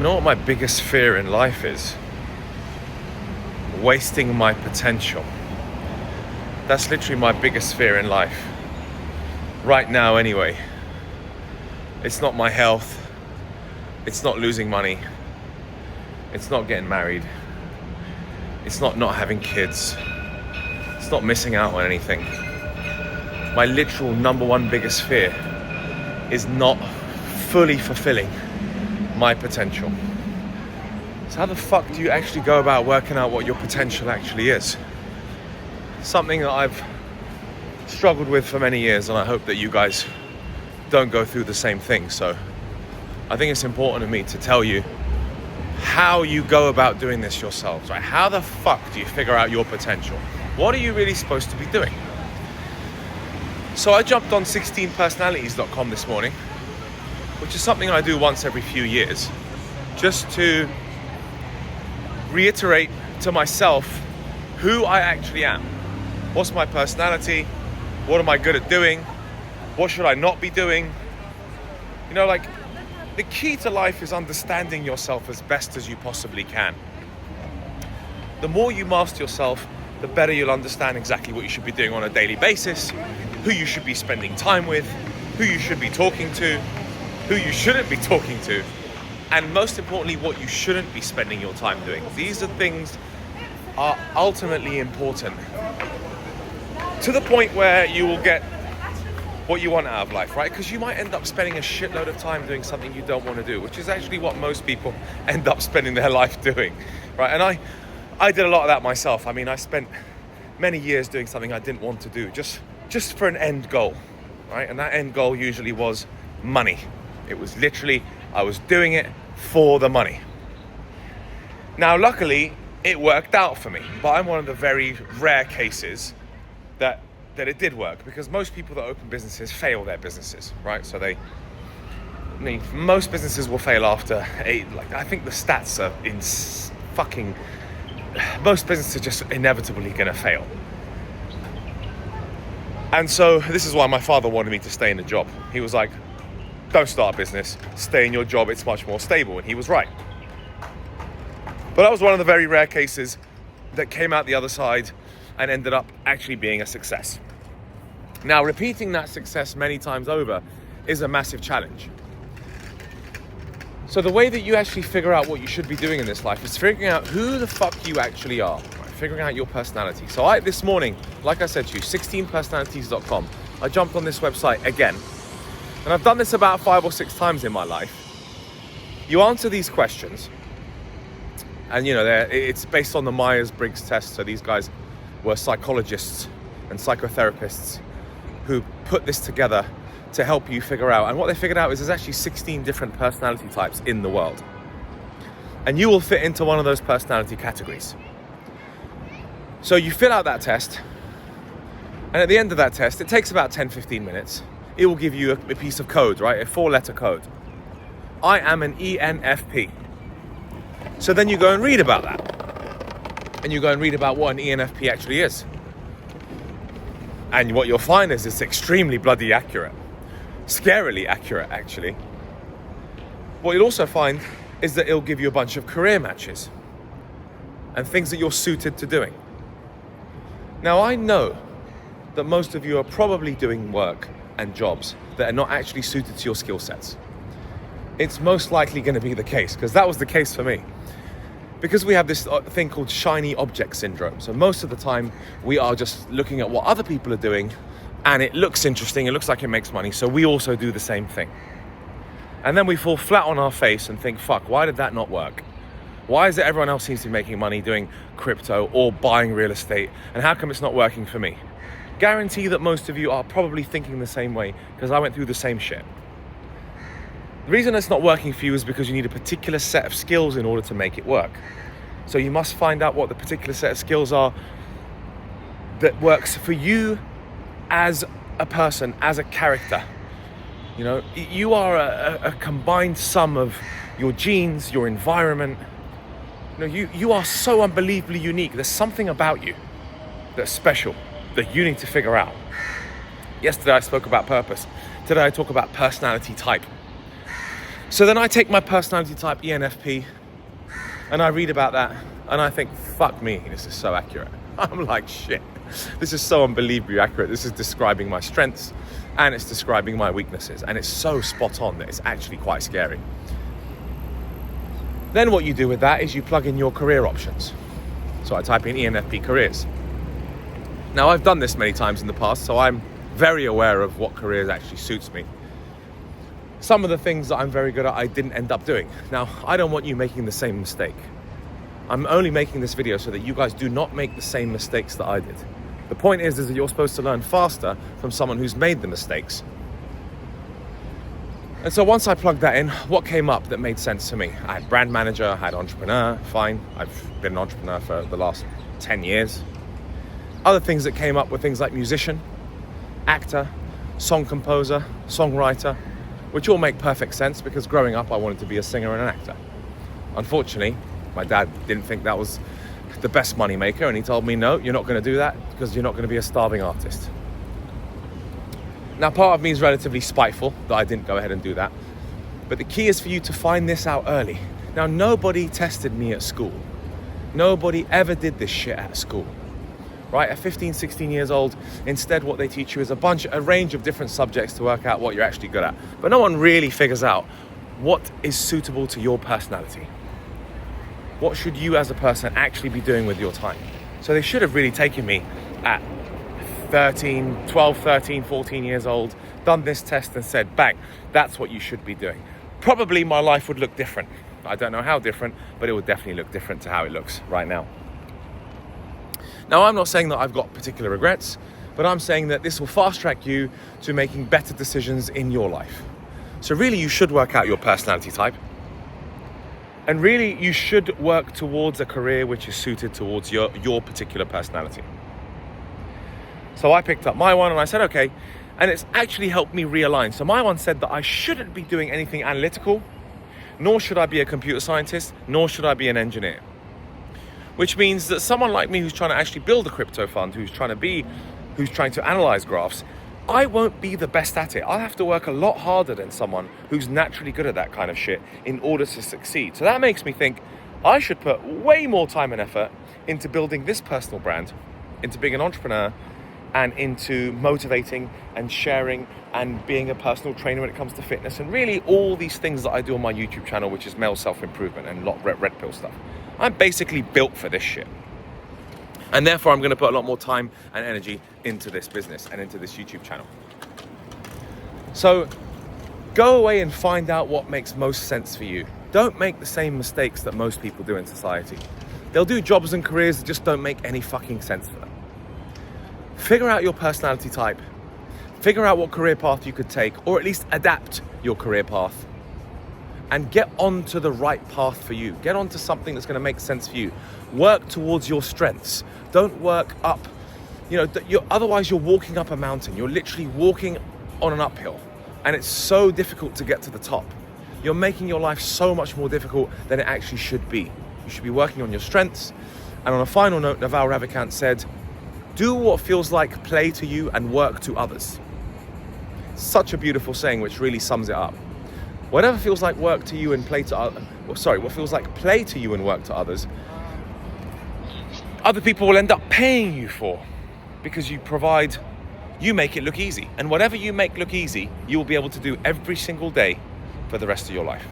You know what my biggest fear in life is? Wasting my potential. That's literally my biggest fear in life. Right now, anyway. It's not my health. It's not losing money. It's not getting married. It's not having kids. It's not missing out on anything. My literal number one biggest fear is not fully fulfilling my potential. So how the fuck do you actually go about working out what your potential actually is? Something that I've struggled with for many years, and I hope that you guys don't go through the same thing. So I think it's important to me to tell you how you go about doing this yourselves, right? How the fuck do you figure out your potential? What are you really supposed to be doing? So I jumped on 16personalities.com this morning, which is something I do once every few years, just to reiterate to myself who I actually am. What's my personality? What am I good at doing? What should I not be doing? You know, like, the key to life is understanding yourself as best as you possibly can. The more you master yourself, the better you'll understand exactly what you should be doing on a daily basis, who you should be spending time with, who you should be talking to, who you shouldn't be talking to, and most importantly, what you shouldn't be spending your time doing. These are things are ultimately important to the point where you will get what you want out of life, right? Because you might end up spending a shitload of time doing something you don't want to do, which is actually what most people end up spending their life doing, right? And I did a lot of that myself. I mean, I spent many years doing something I didn't want to do, just for an end goal, right? And that end goal usually was money. It was literally, I was doing it for the money. Now, luckily, it worked out for me, but I'm one of the very rare cases that it did work, because most people that open businesses fail their businesses, right? So most businesses will fail after 8, like, I think the stats are most businesses are just inevitably gonna fail. And so this is why my father wanted me to stay in the job. He was like, don't start a business, stay in your job, it's much more stable. And he was right. But I was one of the very rare cases that came out the other side and ended up actually being a success. Now, repeating that success many times over is a massive challenge. So the way that you actually figure out what you should be doing in this life is figuring out who the fuck you actually are, right? Figuring out your personality. So this morning, like I said to you, 16personalities.com, I jumped on this website again. And I've done this about 5 or 6 times in my life. You answer these questions, and you know, it's based on the Myers-Briggs test. So these guys were psychologists and psychotherapists who put this together to help you figure out. And what they figured out is there's actually 16 different personality types in the world. And you will fit into one of those personality categories. So you fill out that test, and at the end of that test, it takes about 10-15 minutes. It will give you a piece of code, right? A 4-letter code. I am an ENFP. So then you go and read about that. And you go and read about what an ENFP actually is. And what you'll find is it's extremely bloody accurate. Scarily accurate, actually. What you'll also find is that it'll give you a bunch of career matches and things that you're suited to doing. Now, I know that most of you are probably doing work and jobs that are not actually suited to your skill sets. It's most likely going to be the case, because that was the case for me. Because we have this thing called shiny object syndrome. So most of the time we are just looking at what other people are doing, and it looks interesting, it looks like it makes money, so we also do the same thing. And then we fall flat on our face and think, fuck, why did that not work? Why is it everyone else seems to be making money doing crypto or buying real estate, and how come it's not working for me? Guarantee that most of you are probably thinking the same way, because I went through the same shit. The reason it's not working for you is because you need a particular set of skills in order to make it work. So you must find out what the particular set of skills are that works for you as a person, as a character. You know, you are a combined sum of your genes, your environment. You know, you are so unbelievably unique. There's something about you that's special that you need to figure out. Yesterday I spoke about purpose. Today I talk about personality type. So then I take my personality type, ENFP, and I read about that, and I think, fuck me, this is so accurate. I'm like, shit, this is so unbelievably accurate. This is describing my strengths, and it's describing my weaknesses, and it's so spot on that it's actually quite scary. Then what you do with that is you plug in your career options. So I type in ENFP careers. Now, I've done this many times in the past, so I'm very aware of what careers actually suits me. Some of the things that I'm very good at, I didn't end up doing. Now, I don't want you making the same mistake. I'm only making this video so that you guys do not make the same mistakes that I did. The point is that you're supposed to learn faster from someone who's made the mistakes. And so once I plugged that in, what came up that made sense to me? I had brand manager, I had entrepreneur, fine. I've been an entrepreneur for the last 10 years. Other things that came up were things like musician, actor, song composer, songwriter, which all make perfect sense because growing up I wanted to be a singer and an actor. Unfortunately, my dad didn't think that was the best money maker, and he told me, no, you're not going to do that because you're not going to be a starving artist. Now, part of me is relatively spiteful that I didn't go ahead and do that, but the key is for you to find this out early. Now, nobody tested me at school. Nobody ever did this shit at school. Right, at 15, 16 years old, instead what they teach you is a range of different subjects to work out what you're actually good at. But no one really figures out what is suitable to your personality. What should you as a person actually be doing with your time? So they should have really taken me at 12, 13, 14 years old, done this test and said, bang, that's what you should be doing. Probably my life would look different. I don't know how different, but it would definitely look different to how it looks right now. Now, I'm not saying that I've got particular regrets, but I'm saying that this will fast track you to making better decisions in your life. So really, you should work out your personality type. And really, you should work towards a career which is suited towards your particular personality. So I picked up my one and I said, okay, and it's actually helped me realign. So my one said that I shouldn't be doing anything analytical, nor should I be a computer scientist, nor should I be an engineer. Which means that someone like me who's trying to actually build a crypto fund, who's trying to analyze graphs, I won't be the best at it. I'll have to work a lot harder than someone who's naturally good at that kind of shit in order to succeed. So that makes me think I should put way more time and effort into building this personal brand, into being an entrepreneur, and into motivating and sharing and being a personal trainer when it comes to fitness, and really all these things that I do on my YouTube channel, which is male self-improvement and a lot of red pill stuff. I'm basically built for this shit. And therefore, I'm going to put a lot more time and energy into this business and into this YouTube channel. So go away and find out what makes most sense for you. Don't make the same mistakes that most people do in society. They'll do jobs and careers that just don't make any fucking sense for them. Figure out your personality type. Figure out what career path you could take, or at least adapt your career path. And get onto the right path for you. Get onto something that's going to make sense for you. Work towards your strengths. Don't work up. Otherwise you're walking up a mountain. You're literally walking on an uphill. And it's so difficult to get to the top. You're making your life so much more difficult than it actually should be. You should be working on your strengths. And on a final note, Naval Ravikant said, do what feels like play to you and work to others. Such a beautiful saying which really sums it up. Whatever feels like work to you and play to what feels like play to you and work to others, other people will end up paying you for, because you make it look easy. And whatever you make look easy, you will be able to do every single day for the rest of your life.